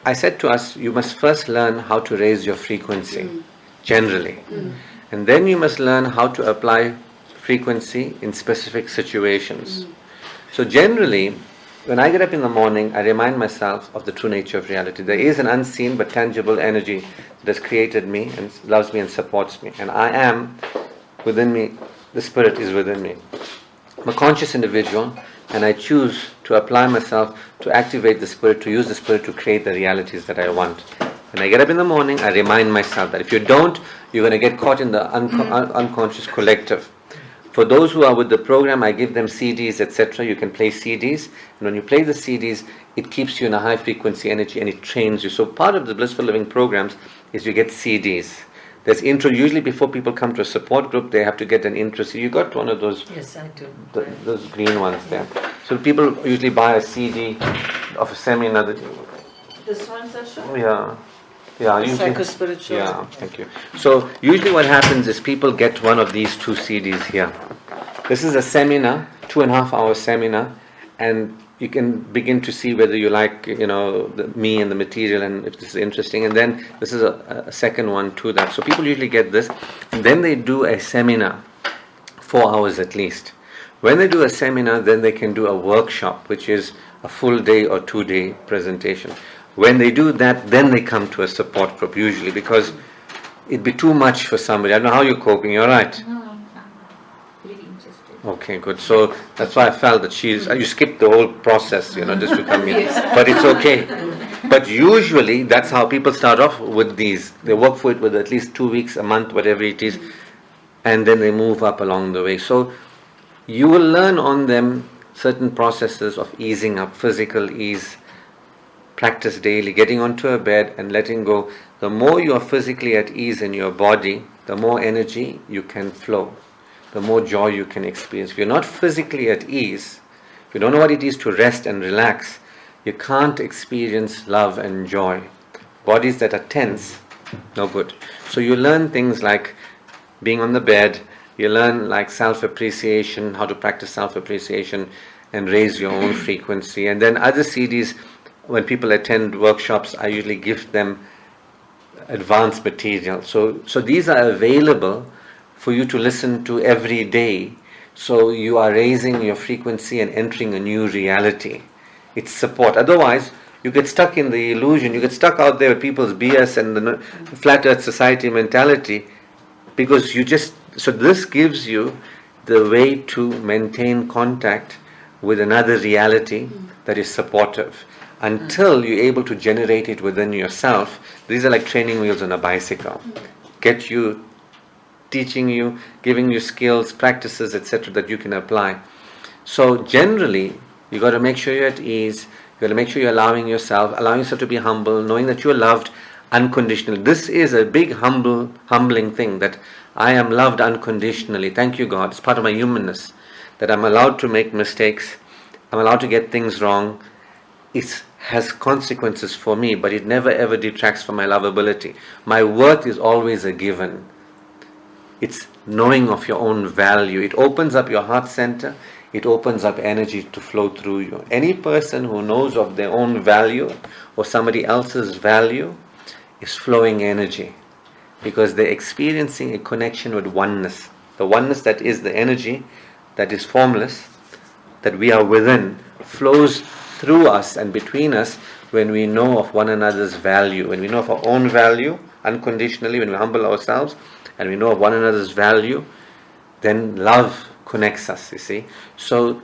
I said to us, you must first learn how to raise your frequency, generally. And then you must learn how to apply frequency in specific situations. So generally, when I get up in the morning, I remind myself of the true nature of reality. There is an unseen but tangible energy that has created me and loves me and supports me. And I am within me, the spirit is within me. I'm a conscious individual, and I choose to apply myself to activate the spirit, to use the spirit to create the realities that I want. When I get up in the morning, I remind myself that if you don't, you're going to get caught in the unconscious collective. For those who are with the program, I give them CDs, etc. You can play CDs, and when you play the CDs, it keeps you in a high frequency energy and it trains you. So part of the Blissful Living programs is you get CDs. There's intro. Usually before people come to a support group, they have to get an intro. So you got one of those? Yes, I do. Those green ones there. So people usually buy a CD of a seminar. This one, Sasha? Yeah. Yeah, usually. Psycho-spiritual. Yeah, thank you. So usually what happens is people get one of these two CDs here. This is a seminar, 2.5 hour seminar, and you can begin to see whether you like, me and the material, and if this is interesting. And then this is a second one to that. So people usually get this, and then they do a seminar, 4 hours at least. When they do a seminar, then they can do a workshop, which is a full day or 2-day presentation. When they do that, then they come to a support group usually, because it'd be too much for somebody. I don't know how you're coping. You're right. No, I'm really interested. Okay, good. So that's why I felt that you skipped the whole process, just to come here. But it's okay. But usually that's how people start off with these. They work for it with at least 2 weeks, a month, whatever it is, and then they move up along the way. So you will learn on them certain processes of easing up, physical ease, practice daily, getting onto a bed and letting go. The more you are physically at ease in your body, the more energy you can flow, the more joy you can experience. If you're not physically at ease, if you don't know what it is to rest and relax, you can't experience love and joy. Bodies that are tense, no good. So you learn things like being on the bed, you learn like self-appreciation, how to practice self-appreciation and raise your own frequency. And then other CDs, when people attend workshops, I usually give them advanced material. So these are available for you to listen to every day. So you are raising your frequency and entering a new reality. It's support. Otherwise, you get stuck in the illusion. You get stuck out there with people's BS and the flat earth society mentality, because so this gives you the way to maintain contact with another reality that is supportive. Until you're able to generate it within yourself. These are like training wheels on a bicycle. Get you, teaching you, giving you skills, practices, etc. that you can apply. So generally, you got to make sure you're at ease. You got to make sure you're allowing yourself to be humble, knowing that you're loved unconditionally. This is a big humbling thing, that I am loved unconditionally. Thank you, God. It's part of my humanness, that I'm allowed to make mistakes. I'm allowed to get things wrong. It has consequences for me, but it never ever detracts from my lovability. My worth is always a given. It's knowing of your own value. It opens up your heart center. It opens up energy to flow through you. Any person who knows of their own value or somebody else's value is flowing energy, because they're experiencing a connection with oneness. The oneness that is the energy that is formless, that we are within, flows through us and between us when we know of one another's value, when we know of our own value unconditionally, when we humble ourselves and we know of one another's value, then love connects us, you see. So